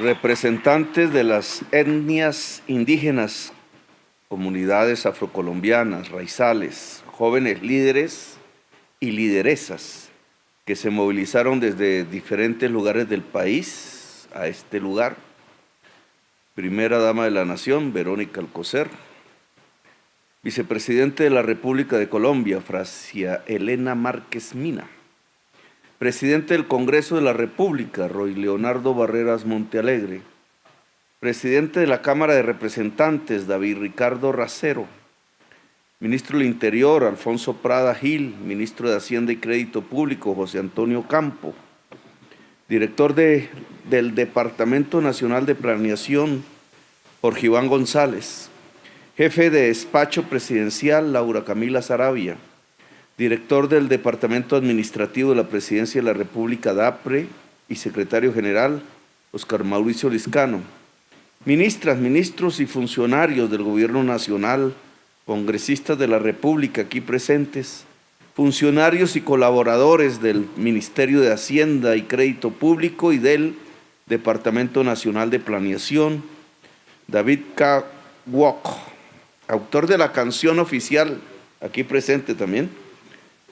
representantes de las etnias indígenas, comunidades afrocolombianas, raizales, jóvenes líderes y lideresas que se movilizaron desde diferentes lugares del país a este lugar. Primera dama de la Nación, Verónica Alcocer. Vicepresidente de la República de Colombia, Francia Elena Márquez Mina. Presidente del Congreso de la República, Roy Leonardo Barreras Montealegre. Presidente de la Cámara de Representantes, David Ricardo Racero. Ministro del Interior, Alfonso Prada Gil. Ministro de Hacienda y Crédito Público, José Antonio Campo. Director del Departamento Nacional de Planeación, Jorge Iván González. Jefe de Despacho Presidencial, Laura Camila Saravia. Director del Departamento Administrativo de la Presidencia de la República, DAPRE, y Secretario General, Oscar Mauricio Liscano. Ministras, ministros y funcionarios del Gobierno Nacional, congresistas de la República aquí presentes, funcionarios y colaboradores del Ministerio de Hacienda y Crédito Público y del Departamento Nacional de Planeación, David K. Wok, autor de la canción oficial, aquí presente también,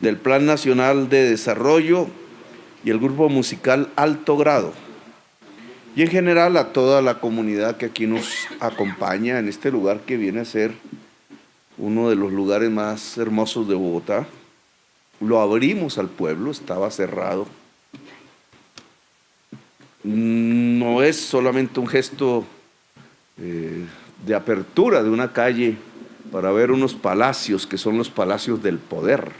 del Plan Nacional de Desarrollo y el grupo musical Alto Grado. Y en general a toda la comunidad que aquí nos acompaña en este lugar que viene a ser uno de los lugares más hermosos de Bogotá. Lo abrimos al pueblo, estaba cerrado. No es solamente un gesto de apertura de una calle para ver unos palacios que son los palacios del poder,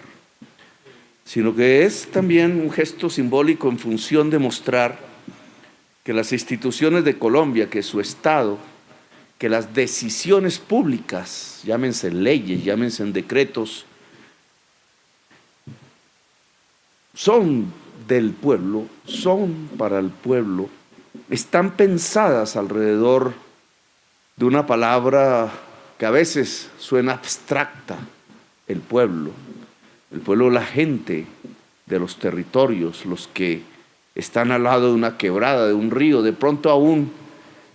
sino que es también un gesto simbólico en función de mostrar que las instituciones de Colombia, que su Estado, que las decisiones públicas, llámense leyes, llámense decretos, son del pueblo, son para el pueblo, están pensadas alrededor de una palabra que a veces suena abstracta: el pueblo. El pueblo, la gente de los territorios, los que están al lado de una quebrada, de un río, de pronto aún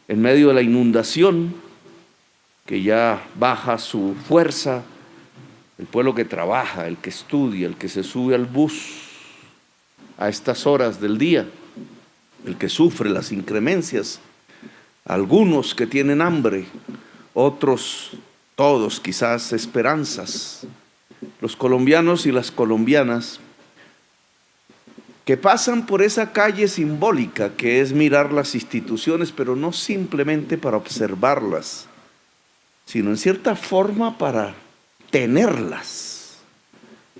en medio de la inundación, que ya baja su fuerza, el pueblo que trabaja, el que estudia, el que se sube al bus a estas horas del día, el que sufre las inclemencias, algunos que tienen hambre, otros, todos quizás esperanzas. Los colombianos y las colombianas que pasan por esa calle simbólica que es mirar las instituciones, pero no simplemente para observarlas, sino en cierta forma para tenerlas,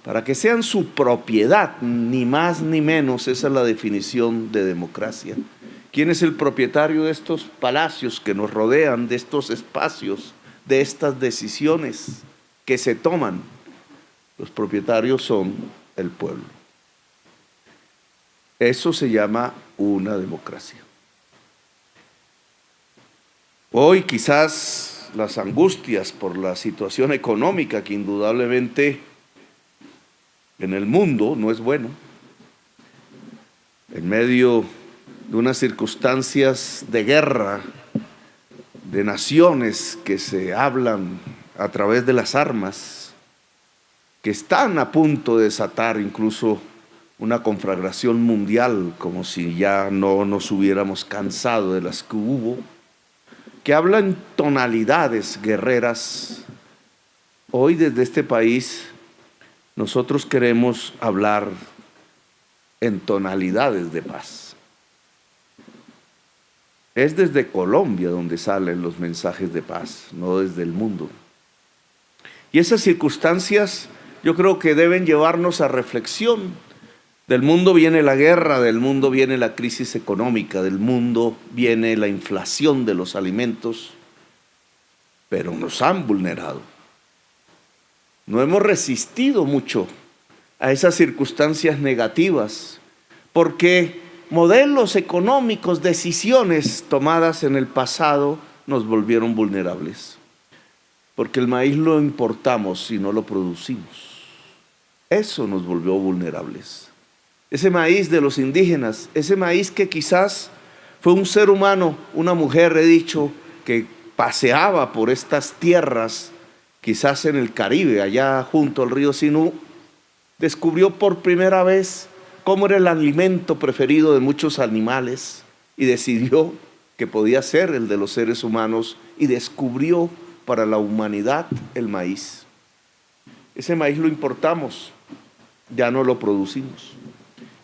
para que sean su propiedad, ni más ni menos. Esa es la definición de democracia. ¿Quién es el propietario de estos palacios que nos rodean, de estos espacios, de estas decisiones que se toman? Los propietarios son el pueblo. Eso se llama una democracia. Hoy quizás las angustias por la situación económica, que indudablemente en el mundo no es bueno, en medio de unas circunstancias de guerra, de naciones que se hablan a través de las armas, que están a punto de desatar incluso una conflagración mundial, como si ya no nos hubiéramos cansado de las que hubo, que hablan tonalidades guerreras. Hoy desde este país nosotros queremos hablar en tonalidades de paz. Es desde Colombia donde salen los mensajes de paz, no desde el mundo. Y esas circunstancias yo creo que deben llevarnos a reflexión. Del mundo viene la guerra, del mundo viene la crisis económica, del mundo viene la inflación de los alimentos, pero nos han vulnerado. No hemos resistido mucho a esas circunstancias negativas, porque modelos económicos, decisiones tomadas en el pasado nos volvieron vulnerables. Porque el maíz lo importamos y no lo producimos. Eso nos volvió vulnerables. Ese maíz de los indígenas, ese maíz que quizás Fue un ser humano, una mujer, he dicho, que paseaba por estas tierras, quizás en el Caribe, allá junto al río Sinú, descubrió por primera vez cómo era el alimento preferido de muchos animales y decidió que podía ser el de los seres humanos y descubrió para la humanidad el maíz. Ese maíz lo importamos, ya no lo producimos.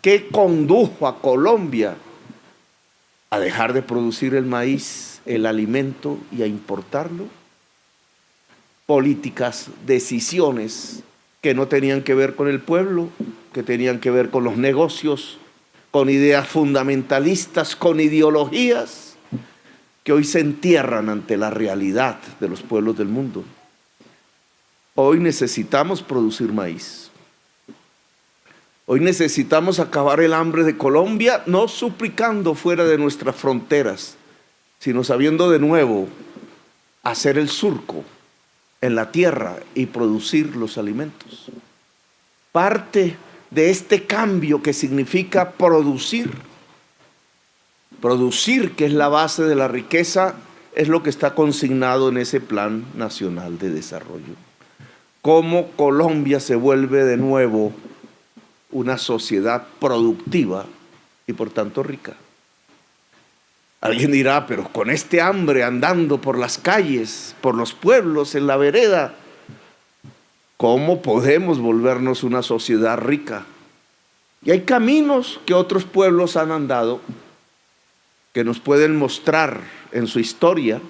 ¿Qué condujo a Colombia a dejar de producir el maíz, el alimento, y a importarlo? Políticas, decisiones que no tenían que ver con el pueblo, que tenían que ver con los negocios, con ideas fundamentalistas, con ideologías que hoy se entierran ante la realidad de los pueblos del mundo. Hoy necesitamos producir maíz. Hoy necesitamos acabar el hambre de Colombia, no suplicando fuera de nuestras fronteras, sino sabiendo de nuevo hacer el surco en la tierra y producir los alimentos. Parte de este cambio que significa producir, que es la base de la riqueza, es lo que está consignado en ese Plan Nacional de Desarrollo. Cómo Colombia se vuelve de nuevo una sociedad productiva y por tanto rica. Alguien dirá, pero con este hambre andando por las calles, por los pueblos, en la vereda, ¿cómo podemos volvernos una sociedad rica? Y hay caminos que otros pueblos han andado que nos pueden mostrar en su historia.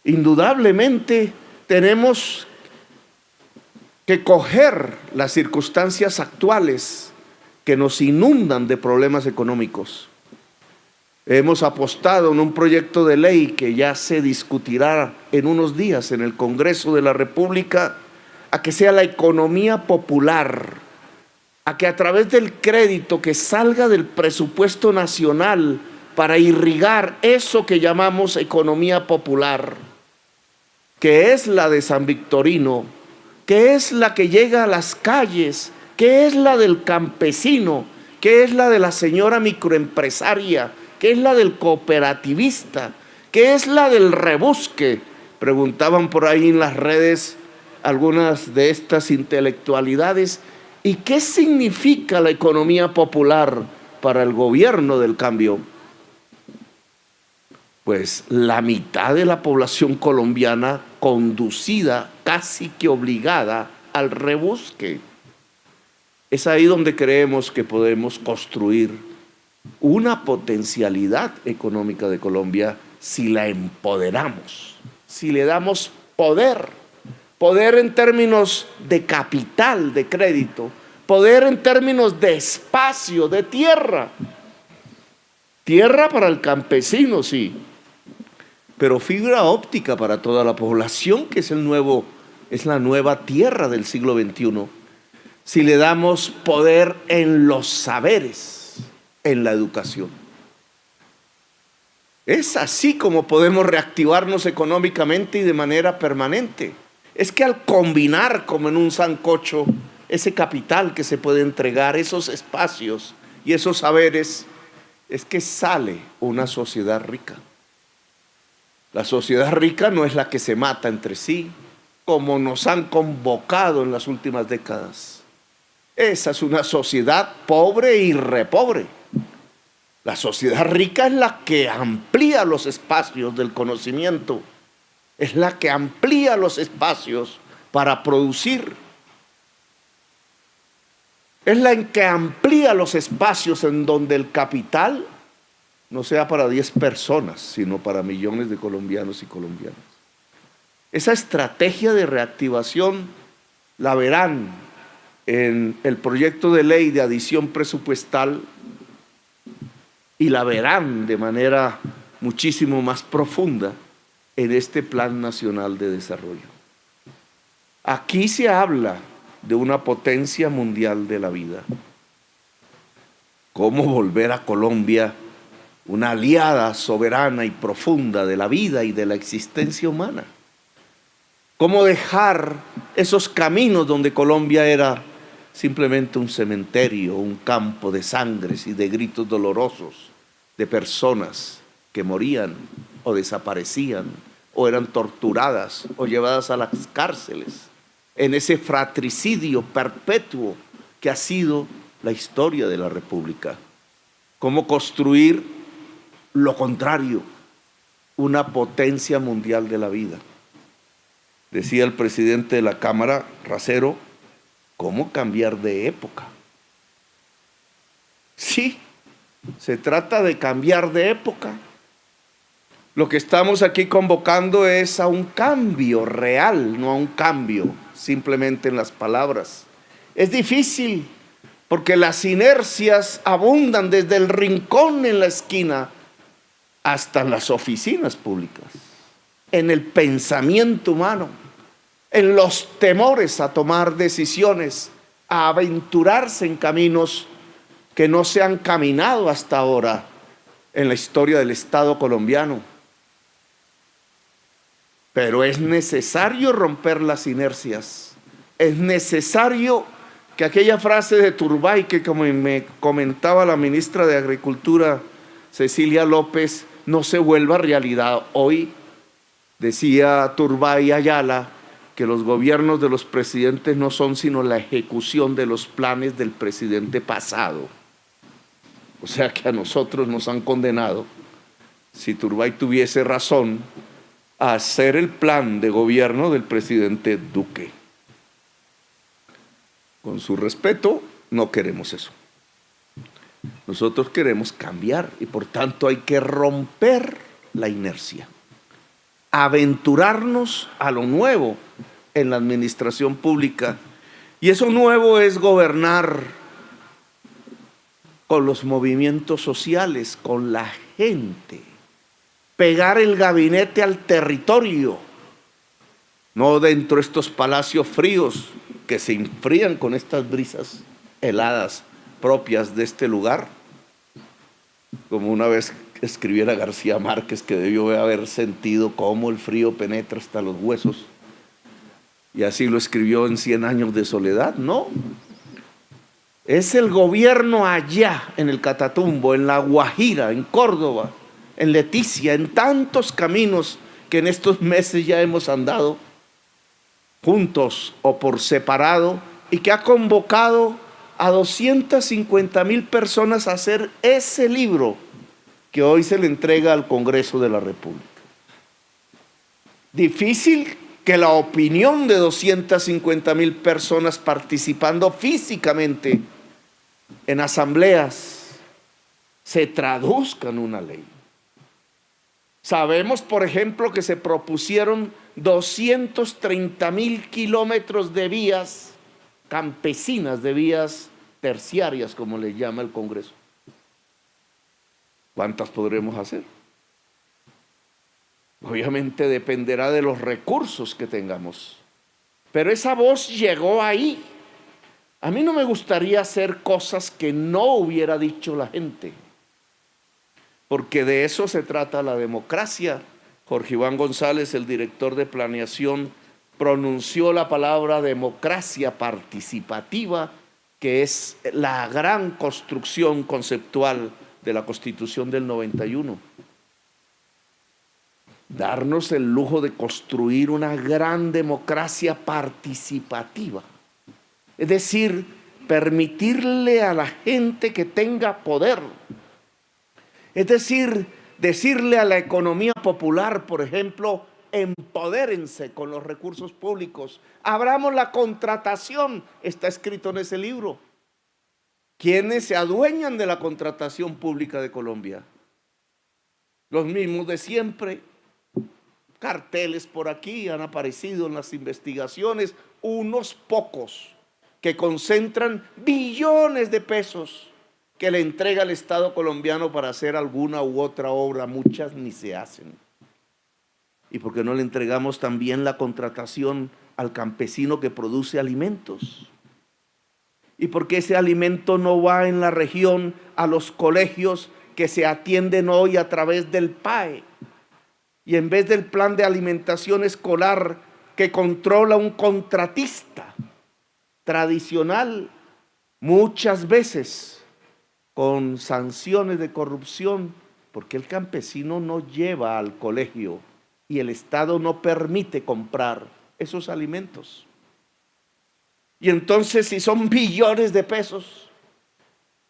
Indudablemente tenemos que coger las circunstancias actuales que nos inundan de problemas económicos. Hemos apostado en un proyecto de ley que ya se discutirá en unos días en el Congreso de la República, a que sea la economía popular, a que a través del crédito que salga del presupuesto nacional para irrigar eso que llamamos economía popular, que es la de San Victorino, que es la que llega a las calles, que es la del campesino, que es la de la señora microempresaria, que es la del cooperativista, que es la del rebusque. Preguntaban por ahí en las redes algunas de estas intelectualidades, ¿y qué significa la economía popular para el gobierno del cambio? Pues la mitad de la población colombiana conducida, casi que obligada, al rebusque. Es ahí donde creemos que podemos construir una potencialidad económica de Colombia si la empoderamos, si le damos poder en términos de capital, de crédito, poder en términos de espacio, de tierra. Tierra para el campesino, sí, pero fibra óptica para toda la población, que es la nueva tierra del siglo XXI. Si le damos poder en los saberes, en la educación. Es así como podemos reactivarnos económicamente y de manera permanente. Es que al combinar como en un sancocho ese capital que se puede entregar, esos espacios y esos saberes, es que sale una sociedad rica. La sociedad rica no es la que se mata entre sí, como nos han convocado en las últimas décadas. Esa es una sociedad pobre y repobre. La sociedad rica es la que amplía los espacios del conocimiento, es la que amplía los espacios para producir, es la que amplía los espacios en donde el capital no sea para 10 personas, sino para millones de colombianos y colombianas. Esa estrategia de reactivación la verán en el proyecto de ley de adición presupuestal y la verán de manera muchísimo más profunda en este Plan Nacional de Desarrollo. Aquí se habla de una potencia mundial de la vida. ¿Cómo volver a Colombia una aliada soberana y profunda de la vida y de la existencia humana? ¿Cómo dejar esos caminos donde Colombia era simplemente un cementerio, un campo de sangres y de gritos dolorosos, de personas que morían o desaparecían o eran torturadas o llevadas a las cárceles, en ese fratricidio perpetuo que ha sido la historia de la República. Cómo construir lo contrario, una potencia mundial de la vida. Decía el presidente de la Cámara, Racero, ¿cómo cambiar de época? Sí, se trata de cambiar de época. Lo que estamos aquí convocando es a un cambio real, no a un cambio simplemente en las palabras. Es difícil porque las inercias abundan desde el rincón en la esquina hasta las oficinas públicas, en el pensamiento humano, en los temores a tomar decisiones, a aventurarse en caminos que no se han caminado hasta ahora en la historia del Estado colombiano. Pero es necesario romper las inercias, es necesario que aquella frase de Turbay, que como me comentaba la ministra de Agricultura, Cecilia López, no se vuelva realidad. Hoy decía Turbay Ayala que los gobiernos de los presidentes no son sino la ejecución de los planes del presidente pasado. O sea que a nosotros nos han condenado, si Turbay tuviese razón, a hacer el plan de gobierno del presidente Duque. Con su respeto, no queremos eso. Nosotros queremos cambiar y por tanto hay que romper la inercia, aventurarnos a lo nuevo en la administración pública. Y eso nuevo es gobernar con los movimientos sociales, con la gente, pegar el gabinete al territorio, no dentro de estos palacios fríos que se enfrían con estas brisas heladas propias de este lugar, como una vez escribiera García Márquez, que debió haber sentido cómo el frío penetra hasta los huesos, y así lo escribió en 100 años de soledad. No, es el gobierno allá en el Catatumbo, en La Guajira, en Córdoba, en Leticia, en tantos caminos que en estos meses ya hemos andado juntos o por separado, y que ha convocado a 250,000 personas a hacer ese libro que hoy se le entrega al Congreso de la República. Difícil que la opinión de 250,000 personas participando físicamente en asambleas se traduzca en una ley. Sabemos, por ejemplo, que se propusieron 230,000 kilómetros de vías campesinas, de vías terciarias, como le llama el Congreso. ¿Cuántas podremos hacer? Obviamente dependerá de los recursos que tengamos, pero esa voz llegó ahí. A mí no me gustaría hacer cosas que no hubiera dicho la gente, porque de eso se trata la democracia. Jorge Iván González, el director de planeación, pronunció la palabra democracia participativa, que es la gran construcción conceptual de la Constitución del 91. Darnos el lujo de construir una gran democracia participativa, es decir, permitirle a la gente que tenga poder, es decir, decirle a la economía popular, por ejemplo, empodérense con los recursos públicos, abramos la contratación, está escrito en ese libro. ¿Quiénes se adueñan de la contratación pública de Colombia? Los mismos de siempre. Carteles por aquí han aparecido en las investigaciones, unos pocos que concentran billones de pesos que le entrega el Estado colombiano para hacer alguna u otra obra. Muchas ni se hacen. ¿Y por qué no le entregamos también la contratación al campesino que produce alimentos? ¿Y por qué ese alimento no va en la región a los colegios que se atienden hoy a través del PAE? Y en vez del plan de alimentación escolar que controla un contratista tradicional, muchas veces con sanciones de corrupción, porque el campesino no lleva al colegio y el Estado no permite comprar esos alimentos. Y entonces, si son billones de pesos,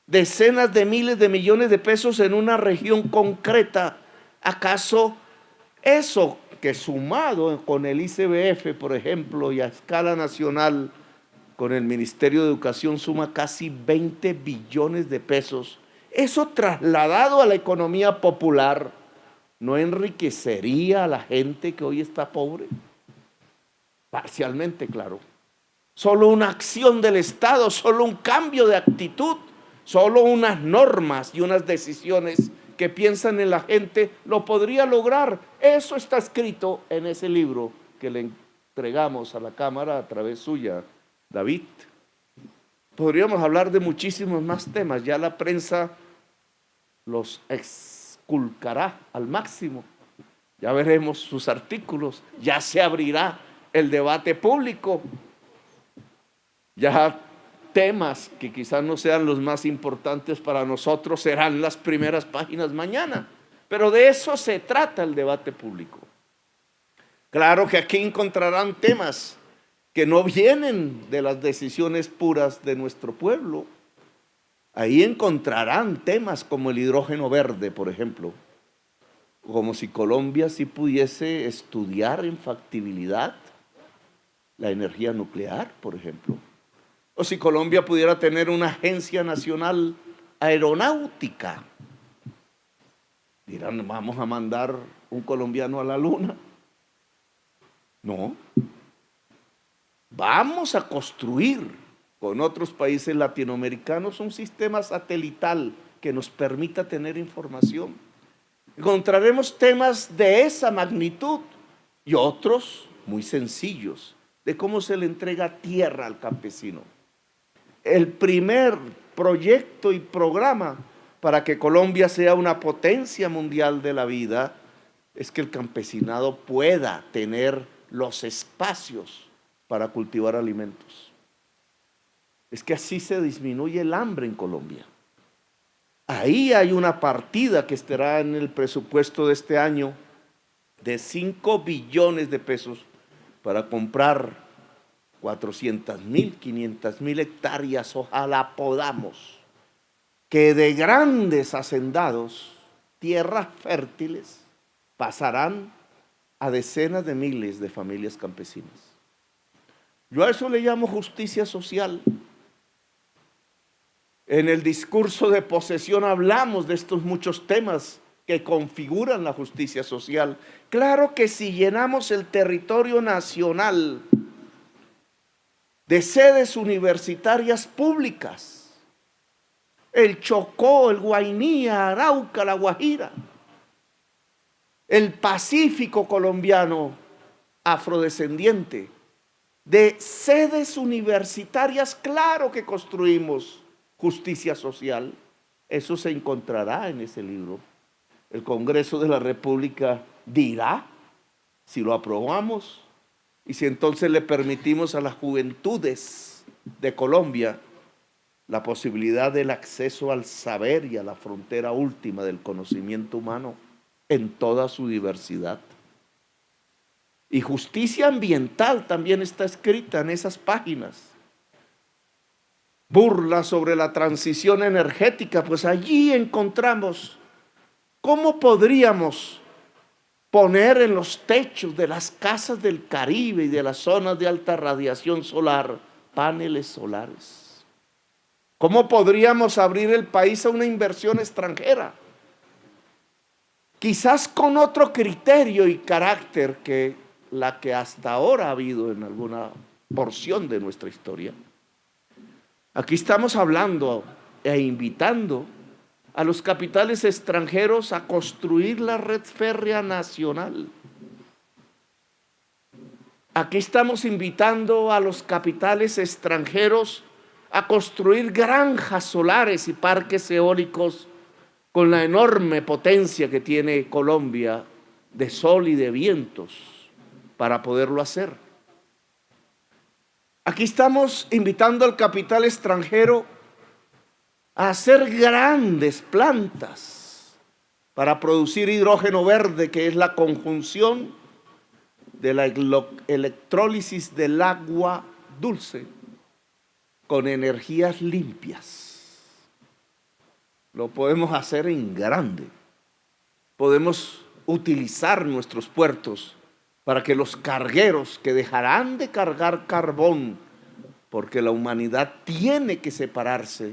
decenas de miles de millones de pesos en una región concreta, ¿acaso eso que sumado con el ICBF, por ejemplo, y a escala nacional con el Ministerio de Educación suma casi 20 billones de pesos, eso trasladado a la economía popular, ¿no enriquecería a la gente que hoy está pobre? Parcialmente, claro. Solo una acción del Estado, solo un cambio de actitud, solo unas normas y unas decisiones que piensan en la gente lo podría lograr. Eso está escrito en ese libro que le entregamos a la Cámara a través suya, David. Podríamos hablar de muchísimos más temas, ya la prensa los exculcará al máximo, ya veremos sus artículos, ya se abrirá el debate público, ya temas que quizás no sean los más importantes para nosotros serán las primeras páginas mañana, pero de eso se trata el debate público. Claro que aquí encontrarán temas que no vienen de las decisiones puras de nuestro pueblo. Ahí encontrarán temas como el hidrógeno verde, por ejemplo, como si Colombia sí pudiese estudiar en factibilidad la energía nuclear, por ejemplo, o si Colombia pudiera tener una agencia nacional aeronáutica. Dirán, ¿vamos a mandar un colombiano a la luna? No. Vamos a construir con otros países latinoamericanos un sistema satelital que nos permita tener información. Encontraremos temas de esa magnitud y otros muy sencillos de cómo se le entrega tierra al campesino. El primer proyecto y programa para que Colombia sea una potencia mundial de la vida es que el campesinado pueda tener los espacios para cultivar alimentos. Es que así se disminuye el hambre en Colombia. Ahí hay una partida que estará en el presupuesto de este año de 5 billones de pesos para comprar 400.000, 500.000 hectáreas, ojalá podamos, que de grandes hacendados, tierras fértiles, pasarán a decenas de miles de familias campesinas. Yo a eso le llamo justicia social. En el discurso de posesión hablamos de estos muchos temas que configuran la justicia social. Claro que si llenamos el territorio nacional de sedes universitarias públicas, el Chocó, el Guainía, Arauca, la Guajira, el Pacífico colombiano afrodescendiente, de sedes universitarias, claro que construimos justicia social. Eso se encontrará en ese libro. El Congreso de la República dirá si lo aprobamos y si entonces le permitimos a las juventudes de Colombia la posibilidad del acceso al saber y a la frontera última del conocimiento humano en toda su diversidad. Y justicia ambiental también está escrita en esas páginas. Burla sobre la transición energética, pues allí encontramos cómo podríamos poner en los techos de las casas del Caribe y de las zonas de alta radiación solar paneles solares. ¿Cómo podríamos abrir el país a una inversión extranjera? Quizás con otro criterio y carácter que la que hasta ahora ha habido en alguna porción de nuestra historia. Aquí estamos hablando e invitando a los capitales extranjeros a construir la red férrea nacional. Aquí estamos invitando a los capitales extranjeros a construir granjas solares y parques eólicos con la enorme potencia que tiene Colombia de sol y de vientos para poderlo hacer. Aquí estamos invitando al capital extranjero a hacer grandes plantas para producir hidrógeno verde, que es la conjunción de la electrólisis del agua dulce con energías limpias. Lo podemos hacer en grande. Podemos utilizar nuestros puertos para que los cargueros que dejarán de cargar carbón, porque la humanidad tiene que separarse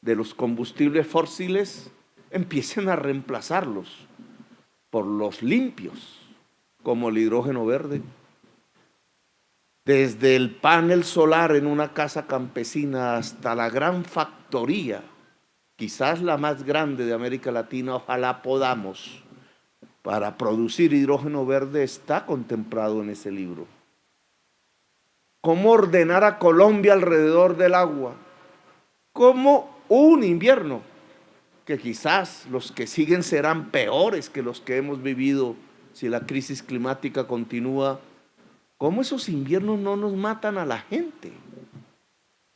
de los combustibles fósiles, empiecen a reemplazarlos por los limpios, como el hidrógeno verde. Desde el panel solar en una casa campesina hasta la gran factoría, quizás la más grande de América Latina, ojalá podamos, para producir hidrógeno verde, está contemplado en ese libro. ¿Cómo ordenar a Colombia alrededor del agua? ¿Cómo un invierno, que quizás los que siguen serán peores que los que hemos vivido si la crisis climática continúa? ¿Cómo esos inviernos no nos matan a la gente?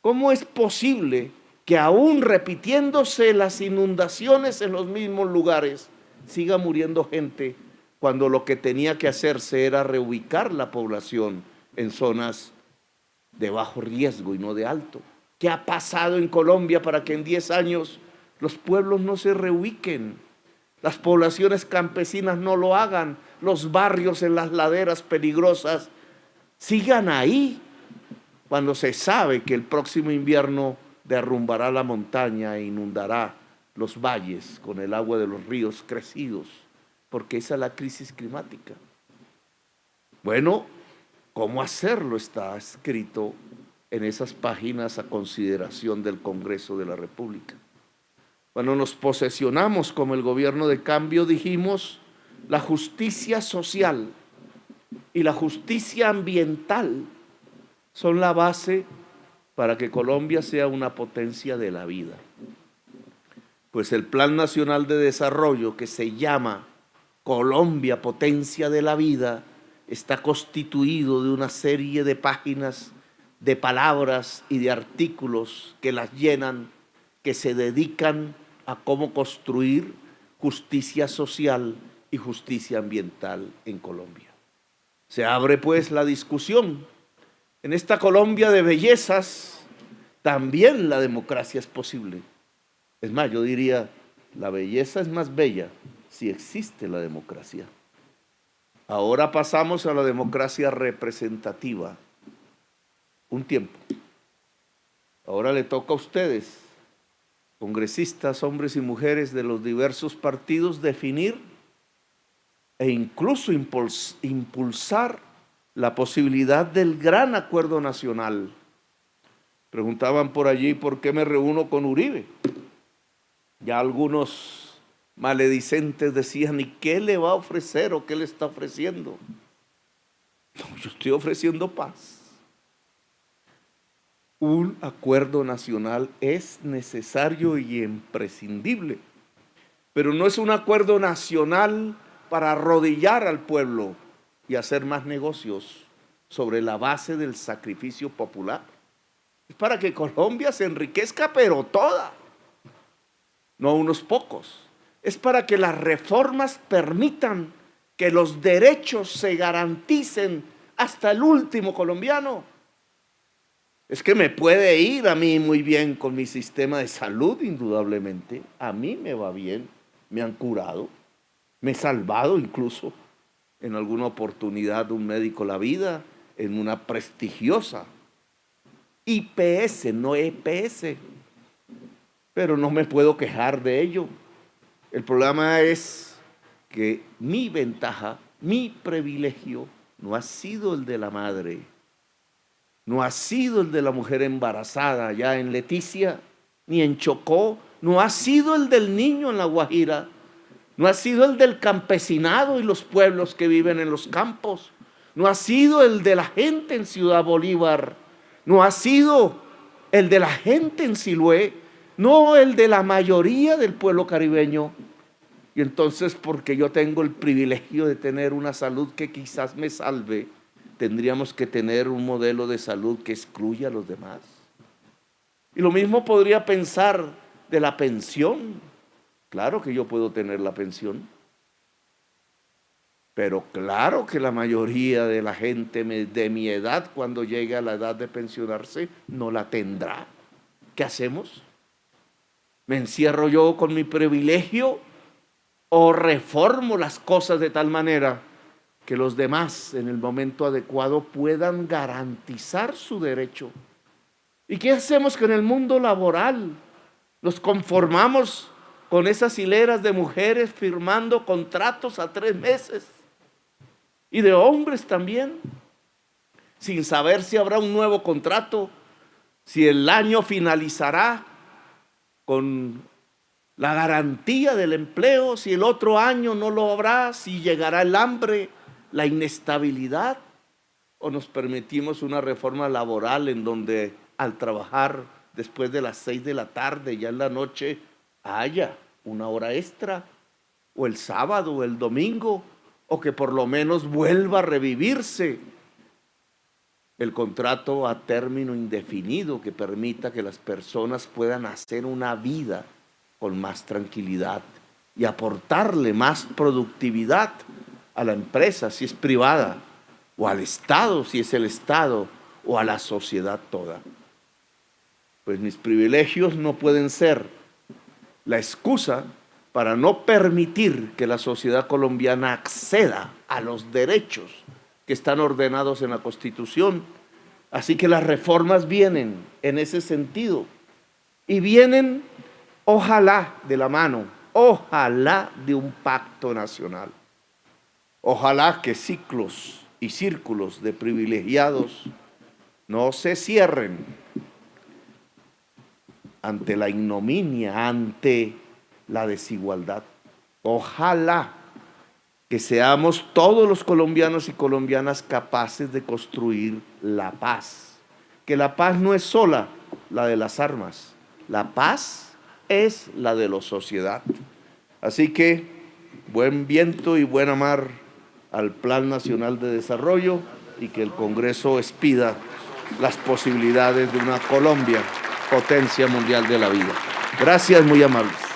¿Cómo es posible que aún repitiéndose las inundaciones en los mismos lugares, siga muriendo gente cuando lo que tenía que hacerse era reubicar la población en zonas de bajo riesgo y no de alto? ¿Qué ha pasado en Colombia para que en 10 años los pueblos no se reubiquen? Las poblaciones campesinas no lo hagan, los barrios en las laderas peligrosas sigan ahí, cuando se sabe que el próximo invierno derrumbará la montaña e inundará los valles con el agua de los ríos crecidos, porque esa es la crisis climática. Bueno, ¿cómo hacerlo? Está escrito en esas páginas a consideración del Congreso de la República. Cuando nos posesionamos como el gobierno de cambio, dijimos: la justicia social y la justicia ambiental son la base para que Colombia sea una potencia de la vida. Pues el Plan Nacional de Desarrollo, que se llama Colombia Potencia de la Vida, está constituido de una serie de páginas, de palabras y de artículos que las llenan, que se dedican a cómo construir justicia social y justicia ambiental en Colombia. Se abre pues la discusión. En esta Colombia de bellezas, también la democracia es posible. Es más, yo diría, la belleza es más bella si existe la democracia. Ahora pasamos a la democracia representativa. Un tiempo. Ahora le toca a ustedes, congresistas, hombres y mujeres de los diversos partidos, definir e incluso impulsar la posibilidad del gran acuerdo nacional. Preguntaban por allí por qué me reúno con Uribe. Ya algunos maledicentes decían: ¿y qué le va a ofrecer o qué le está ofreciendo? No, yo estoy ofreciendo paz. Un acuerdo nacional es necesario y imprescindible, pero no es un acuerdo nacional para arrodillar al pueblo y hacer más negocios sobre la base del sacrificio popular. Es para que Colombia se enriquezca, pero toda, no unos pocos. Es para que las reformas permitan que los derechos se garanticen hasta el último colombiano. Es que me puede ir a mí muy bien con mi sistema de salud, indudablemente. A mí me va bien, me han curado, me he salvado incluso en alguna oportunidad un médico la vida en una prestigiosa IPS, no EPS, pero no me puedo quejar de ello. El problema es que mi ventaja, mi privilegio, no ha sido el de la madre, no ha sido el de la mujer embarazada allá en Leticia, ni en Chocó, no ha sido el del niño en La Guajira, no ha sido el del campesinado y los pueblos que viven en los campos, no ha sido el de la gente en Ciudad Bolívar, no ha sido el de la gente en Siloé, no el de la mayoría del pueblo caribeño. Y entonces, porque yo tengo el privilegio de tener una salud que quizás me salve, tendríamos que tener un modelo de salud que excluya a los demás. Y lo mismo podría pensar de la pensión. Claro que yo puedo tener la pensión, pero claro que la mayoría de la gente de mi edad, cuando llegue a la edad de pensionarse, no la tendrá. ¿Qué hacemos? ¿Me encierro yo con mi privilegio o reformo las cosas de tal manera que los demás en el momento adecuado puedan garantizar su derecho? ¿Y qué hacemos con el mundo laboral? ¿Nos conformamos con esas hileras de mujeres firmando contratos a 3 meses? Y de hombres también, sin saber si habrá un nuevo contrato, si el año finalizará con la garantía del empleo, si el otro año no lo habrá, si llegará el hambre, la inestabilidad, o nos permitimos una reforma laboral en donde al trabajar después de las 6 de la tarde, ya en la noche, haya una hora extra, o el sábado o el domingo, o que por lo menos vuelva a revivirse el contrato a término indefinido que permita que las personas puedan hacer una vida con más tranquilidad y aportarle más productividad a la empresa si es privada, o al Estado si es el Estado, o a la sociedad toda. Pues mis privilegios no pueden ser la excusa para no permitir que la sociedad colombiana acceda a los derechos que están ordenados en la Constitución. Así que las reformas vienen en ese sentido, y vienen, ojalá, de la mano, ojalá, de un pacto nacional. Ojalá que ciclos y círculos de privilegiados no se cierren ante la ignominia, ante la desigualdad. Ojalá que seamos todos los colombianos y colombianas capaces de construir la paz. Que la paz no es sola la de las armas, la paz es la de la sociedad. Así que buen viento y buena mar al Plan Nacional de Desarrollo, y que el Congreso expida las posibilidades de una Colombia potencia mundial de la vida. Gracias, muy amables.